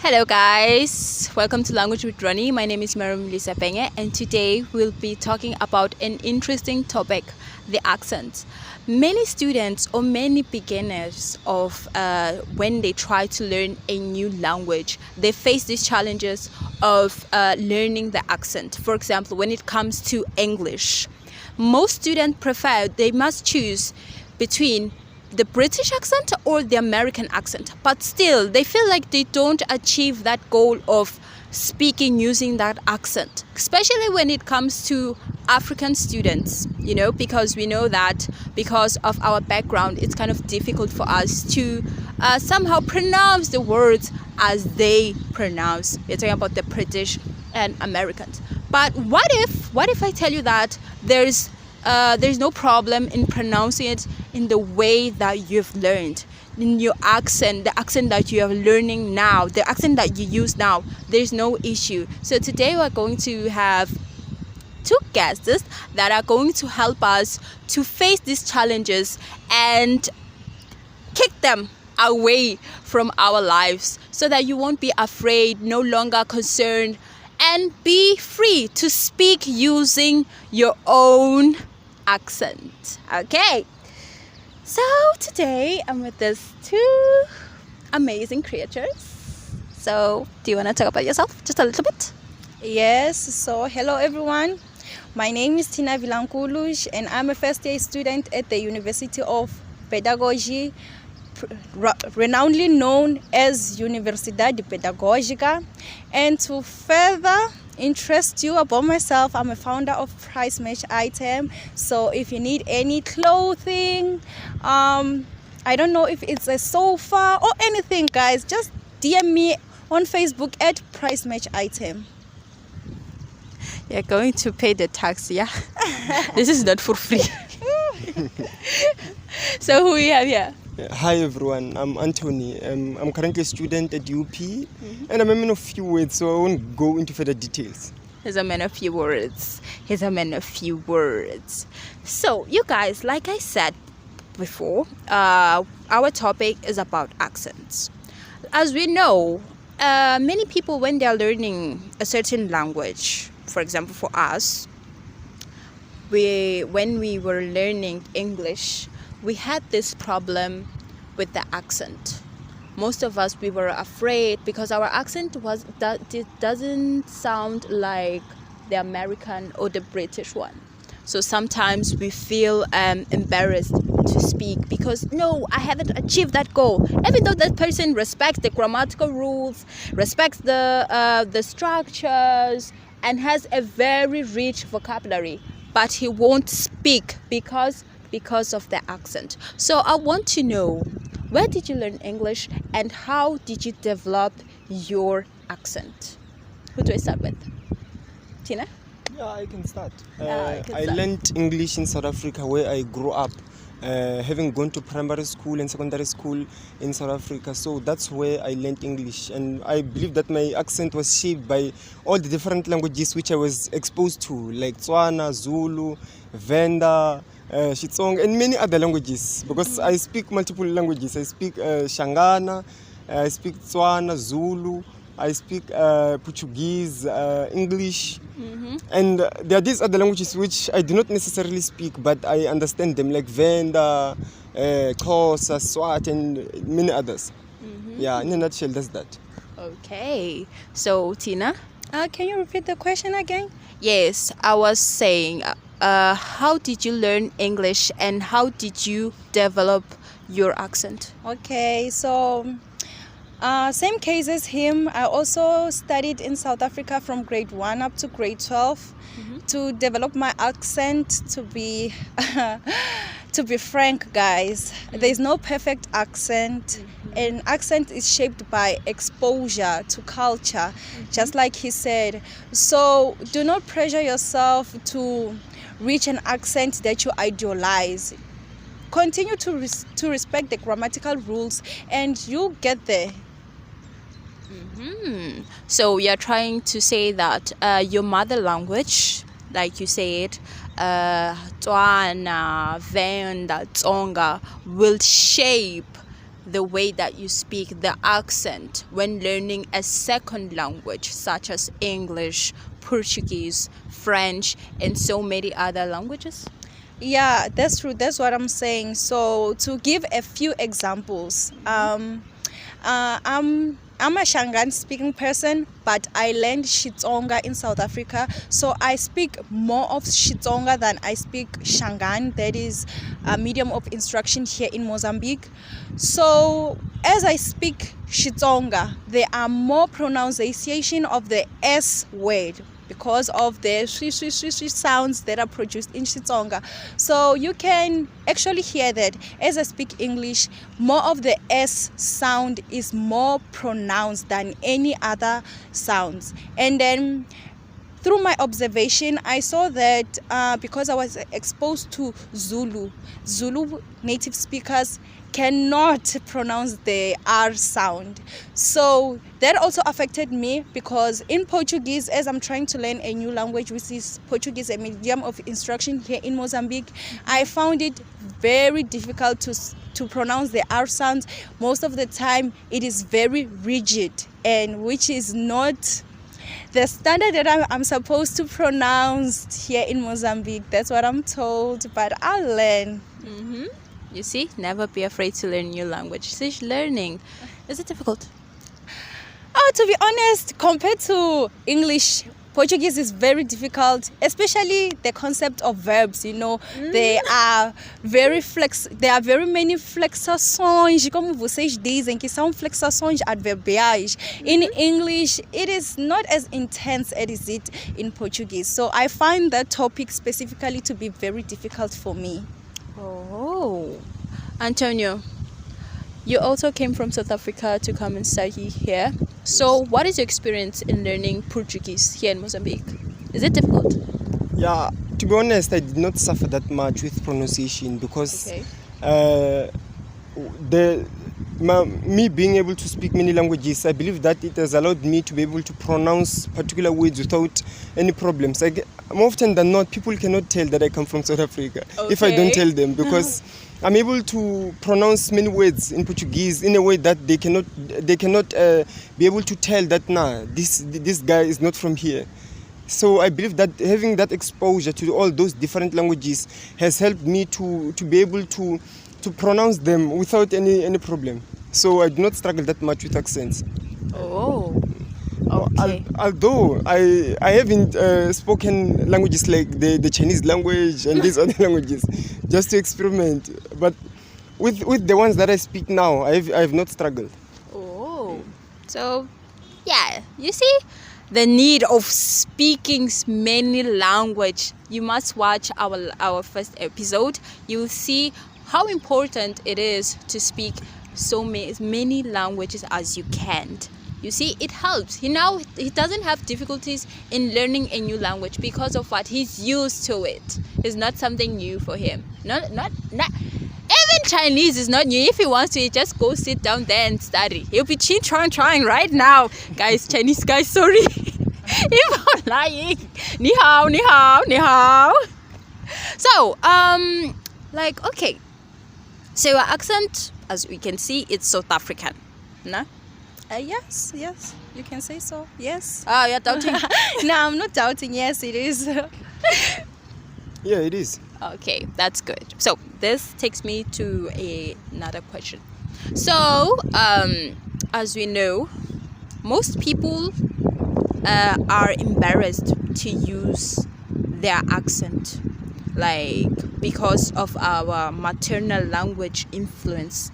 Hello, guys. Welcome to Language with Ronnie. My name is Mary Melissa Penge, and today we'll be talking about an interesting topic: the accent. Many students or many beginners of when they try to learn a new language, they face these challenges of learning the accent. For example, when it comes to English, most students prefer they must choose between the British accent or the American accent, but still they feel like they don't achieve that goal of speaking using that accent, especially when it comes to African students, because we know that because of our background, it's kind of difficult for us to somehow pronounce the words as they pronounce. We're talking about the British and Americans. But what if I tell you that there's no problem in pronouncing it in the way that you've learned, in your accent, the accent that you are learning now, the accent that you use now. There's no issue. So today we're going to have two guests that are going to help us to face these challenges and kick them away from our lives so that you won't be afraid, no longer concerned, and be free to speak using your own accent. Okay, so today I'm with these two amazing creatures. So do you want to talk about yourself just a little bit? Yes, so hello everyone. My name is Tina Vilankulush and I'm a first year student at the University of Pedagogy, renownedly known as Universidade Pedagógica. And to further interest you about myself, I'm a founder of Price Match Item. So if you need any clothing, I don't know if it's a sofa or anything, guys, just DM me on Facebook at Price Match Item. You're going to pay the tax, yeah? This is not for free. So who we have here? Hi everyone, I'm Anthony. I'm currently a student at UP, and I'm a man of few words, so I won't go into further details. He's a man of few words. So, you guys, like I said before, our topic is about accents. As we know, many people, when they are learning a certain language, for example, for us, when we were learning English, we had this problem with the accent. Most of us, we were afraid because our accent doesn't sound like the American or the British one. So sometimes we feel embarrassed to speak because no, I haven't achieved that goal. Even though that person respects the grammatical rules, respects the structures, and has a very rich vocabulary, but he won't speak because of the accent. So I want to know, where did you learn English and how did you develop your accent? Who do I start with? Tina? Yeah, I can start. I learned English in South Africa where I grew up, having gone to primary school and secondary school in South Africa. So that's where I learned English. And I believe that my accent was shaped by all the different languages which I was exposed to, like Tswana, Zulu, Venda, Xitsonga, and many other languages, because I speak multiple languages. I speak Shangana, I speak Tswana, Zulu, I speak Portuguese, English, and there are these other languages which I do not necessarily speak, but I understand them, like Venda, Xhosa, Swat, and many others. Yeah, in a nutshell, that's that. Okay. So, Tina? Can you repeat the question again? Yes, I was saying, how did you learn English and how did you develop your accent? Okay, so same case as him. I also studied in South Africa from grade 1 up to grade 12 to develop my accent. To be frank, guys, there's no perfect accent. An accent is shaped by exposure to culture, just like he said. So do not pressure yourself to reach an accent that you idealize. Continue to respect the grammatical rules and you'll get there. So you're trying to say that your mother language, like you said, Tswana, Venda, Tsonga, will shape the way that you speak, the accent, when learning a second language such as English, Portuguese, French, and so many other languages? Yeah, that's true. That's what I'm saying. So to give a few examples, I'm a Shangaan speaking person, but I learned Xitsonga in South Africa. So I speak more of Xitsonga than I speak Shangaan. That is a medium of instruction here in Mozambique. So as I speak Xitsonga, there are more pronunciation of the S word because of the swi sounds that are produced in Xitsonga. So you can actually hear that as I speak English, more of the S sound is more pronounced than any other sounds. And then through my observation, I saw that because I was exposed to Zulu native speakers cannot pronounce the R sound. So that also affected me because in Portuguese, as I'm trying to learn a new language, which is Portuguese, a medium of instruction here in Mozambique, I found it very difficult to pronounce the R sound. Most of the time, it is very rigid, and which is not the standard that I'm supposed to pronounce here in Mozambique. That's what I'm told, but I'll learn. You see, never be afraid to learn new language. She's learning. Is it difficult? Oh, to be honest, compared to English, Portuguese is very difficult, especially the concept of verbs. There are very many flexações, como vocês dizem, que são flexações adverbiais. In English, it is not as intense as it in Portuguese. So I find that topic specifically to be very difficult for me. Oh, Antonio, you also came from South Africa to come and study here. So what is your experience in learning Portuguese here in Mozambique? Is it difficult? Yeah, to be honest, I did not suffer that much with pronunciation because me being able to speak many languages, I believe that it has allowed me to be able to pronounce particular words without any problems. More often than not, people cannot tell that I come from South Africa if I don't tell them, because I'm able to pronounce many words in Portuguese in a way that they cannot be able to tell that this guy is not from here. So I believe that having that exposure to all those different languages has helped me to be able to pronounce them without any problem. So I do not struggle that much with accents. Oh, okay. Although I haven't spoken languages like the Chinese language and these other languages, just to experiment. But with the ones that I speak now, I have not struggled. Oh, so yeah, you see the need of speaking many language. You must watch our first episode. You will see how important it is to speak so many languages as you can. You see, it helps. He doesn't have difficulties in learning a new language because of what he's used to it. It's not something new for him. Not even Chinese is not new. If he wants to, he just go sit down there and study. He'll be trying right now. Guys, Chinese guys, sorry. If I'm lying. Ni hao, ni hao, ni hao. So, okay. So your accent, as we can see, it's South African, no? Yes, you can say so. Yes. Oh, you're doubting? No, I'm not doubting. Yes, it is. Yeah, it is. Okay, that's good. So this takes me to another question. So, as we know, most people are embarrassed to use their accent, because of our maternal language influence.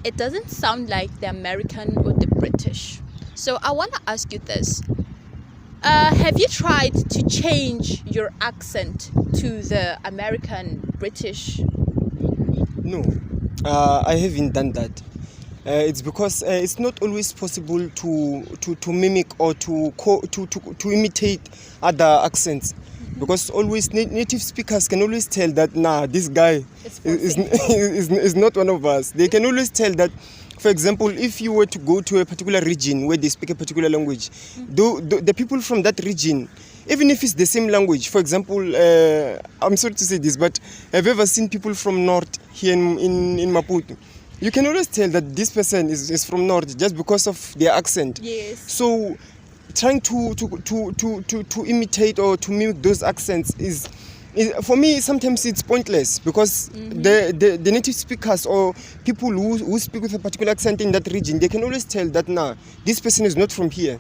It doesn't sound like the American or the British. So I want to ask you this. Have you tried to change your accent to the American, British? No, I haven't done that. It's because it's not always possible to mimic or to imitate other accents. Because always native speakers can always tell that this guy is not one of us. They can always tell that, for example, if you were to go to a particular region where they speak a particular language, the people from that region, even if it's the same language, for example, I'm sorry to say this, but have you ever seen people from North here in Maputo? you can always tell that this person is from North just because of their accent. Yes. So trying to imitate or to mimic those accents is for me sometimes it's pointless, because the native speakers or people who speak with a particular accent in that region, they can always tell that this person is not from here.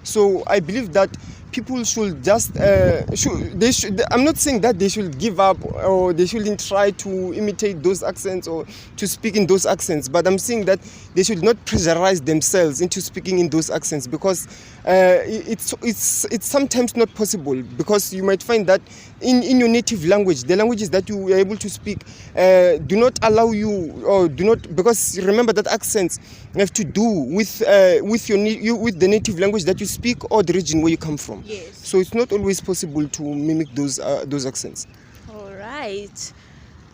So I believe that people should just I'm not saying that they should give up or they shouldn't try to imitate those accents or to speak in those accents, but I'm saying that they should not pressurize themselves into speaking in those accents, because it's sometimes not possible, because you might find that in your native language, the languages that you are able to speak do not allow you, or do not, because remember that accents have to do with with the native language that you speak or the region where you come from. Yes. So it's not always possible to mimic those accents. All right.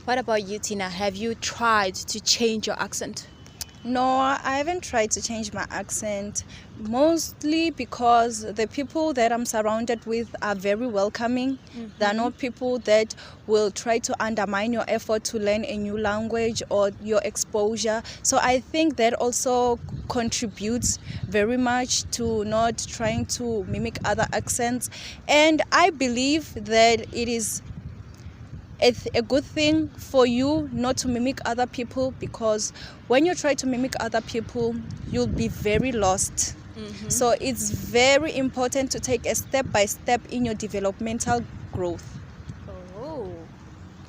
What about you, Tina? Have you tried to change your accent? No, I haven't tried to change my accent, mostly because the people that I'm surrounded with are very welcoming. They're not people that will try to undermine your effort to learn a new language or your exposure. So I think that also contributes very much to not trying to mimic other accents. And I believe that it is a good thing for you not to mimic other people, because when you try to mimic other people, you'll be very lost. So it's very important to take a step by step in your developmental growth. Oh.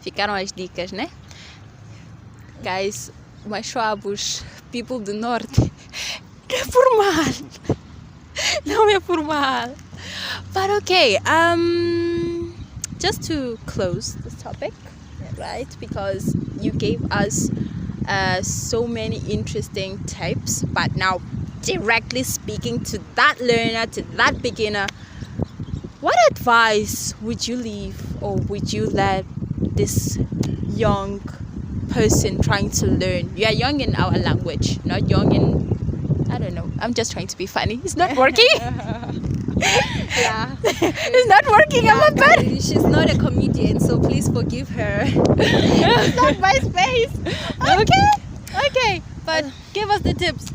Ficaram as dicas, né? Guys, Machões, people do Norte, não é por mal. Não é por mal. But okay, just to close this topic, right? Because you gave us so many interesting tips, but now directly speaking to that learner, to that beginner, what advice would you leave, or would you let this young person trying to learn? You are young in our language, not young in, I don't know, I'm just trying to be funny. It's not working. Yeah. It's not working. I'm a bad. She's not a comedian, so please forgive her. It's not my space. Okay. But give us the tips.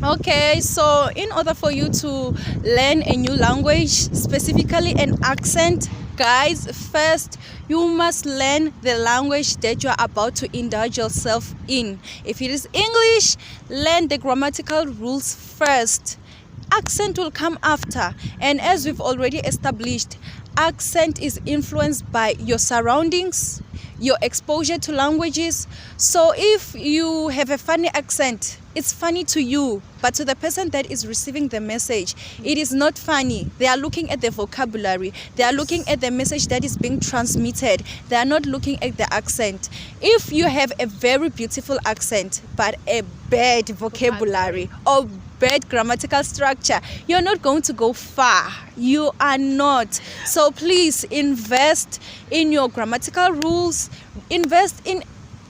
Okay, so in order for you to learn a new language, specifically an accent, guys, first you must learn the language that you are about to indulge yourself in. If it is English, learn the grammatical rules first. Accent will come after, and as we've already established, accent is influenced by your surroundings, your exposure to languages. So if you have a funny accent, it's funny to you, but to the person that is receiving the message, it is not funny. They are looking at the vocabulary, they are looking at the message that is being transmitted, they are not looking at the accent. If you have a very beautiful accent but a bad vocabulary or bad grammatical structure, you're not going to go far. You are not. So please invest in your grammatical rules, invest in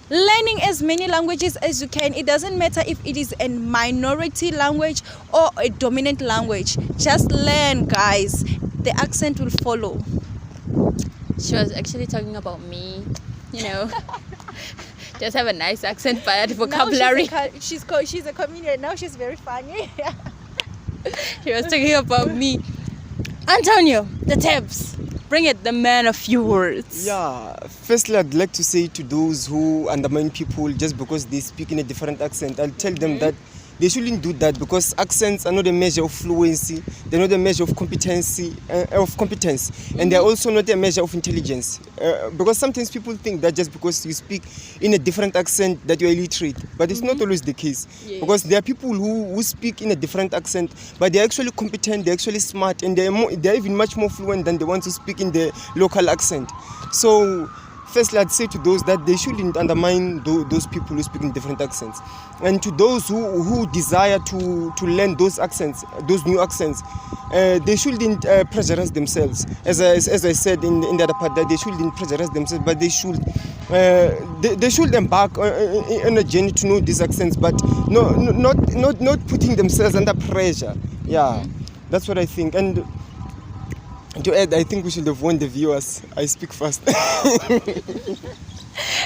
learning as many languages as you can. It doesn't matter if it is a minority language or a dominant language. Just learn, guys. The accent will follow. She was actually talking about me, you know. Just have a nice accent, but vocabulary. She's a comedian. Now she's very funny. She was talking about me. Antonio, the tips. Bring it, the man of few words. Yeah, firstly, I'd like to say to those who undermine people just because they speak in a different accent, I'll tell them that they shouldn't do that, because accents are not a measure of fluency, they're not a measure of competency, and they're also not a measure of intelligence. Because sometimes people think that just because you speak in a different accent that you're illiterate, but it's not always the case. Yes. Because there are people who speak in a different accent, but they're actually competent, they're actually smart, and they're even much more fluent than the ones who speak in the local accent. So firstly, I'd say to those that they shouldn't undermine those people who speak in different accents. And to those who desire to learn those accents, those new accents, they shouldn't pressurize themselves. As I said in the other part, that they shouldn't pressurize themselves, but they should embark on a journey to know these accents, but not putting themselves under pressure. Yeah, that's what I think. And to add, I think we should have warned the viewers. I speak fast.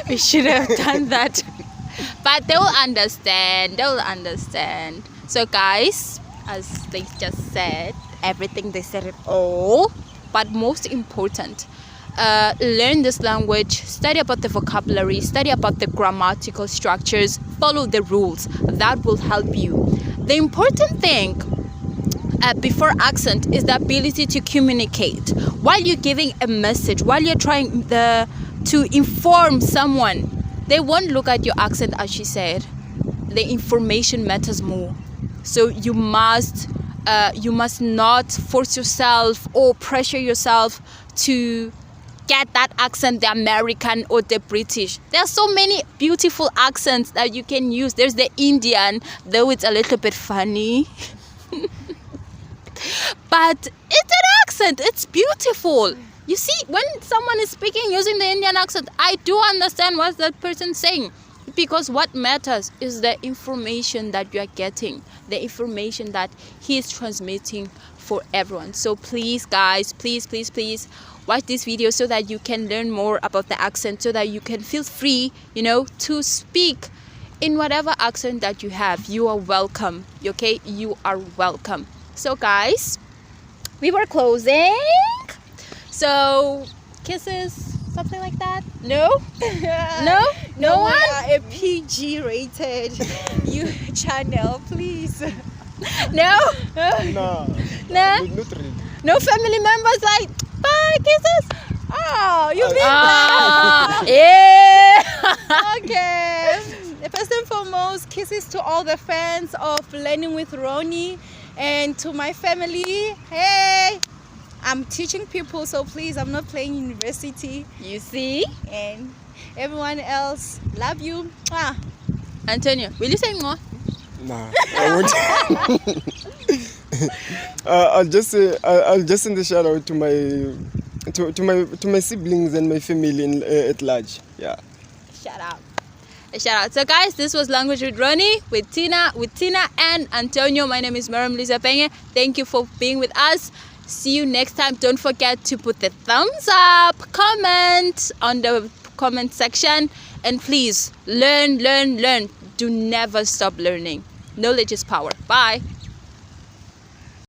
We should have done that. But they will understand. They will understand. So, guys, as they just said, everything they said it all. But most important, learn this language, study about the vocabulary, study about the grammatical structures, follow the rules. That will help you. The important thing before accent is the ability to communicate. While you're giving a message, while you're trying to inform someone, they won't look at your accent, as she said. The information matters more. So you must not force yourself or pressure yourself to get that accent, the American or the British. There are so many beautiful accents that you can use. There's the Indian, though it's a little bit funny. But it's an accent. It's beautiful. You see, when someone is speaking using the Indian accent, I do understand what that person's saying. Because what matters is the information that you are getting, the information that he is transmitting for everyone. So please, guys, please watch this video so that you can learn more about the accent, so that you can feel free, to speak in whatever accent that you have. You are welcome, okay? You are welcome. So, guys, we were closing. So, kisses, something like that? No? No one? We are a PG rated channel, please. No? No. No? Not really. No family members like, bye, kisses? Oh, you mean Ah, yeah. Okay. First and foremost, kisses to all the fans of Learning with Ronnie, and to my family. Hey, I'm teaching people, so please, I'm not playing university. You see? And everyone else, love you. Antonio, will you say more? Nah, I won't. I'll just send a shout out to my siblings and my family at large. Yeah. Shout out. A shout out. So, guys, this was Language with Ronnie with Tina and Antonio. My name is Miriam Lisa Penge. Thank you for being with us. See you next time. Don't forget to put the thumbs up, comment on the comment section, and please learn. Do never stop learning. Knowledge is power. Bye.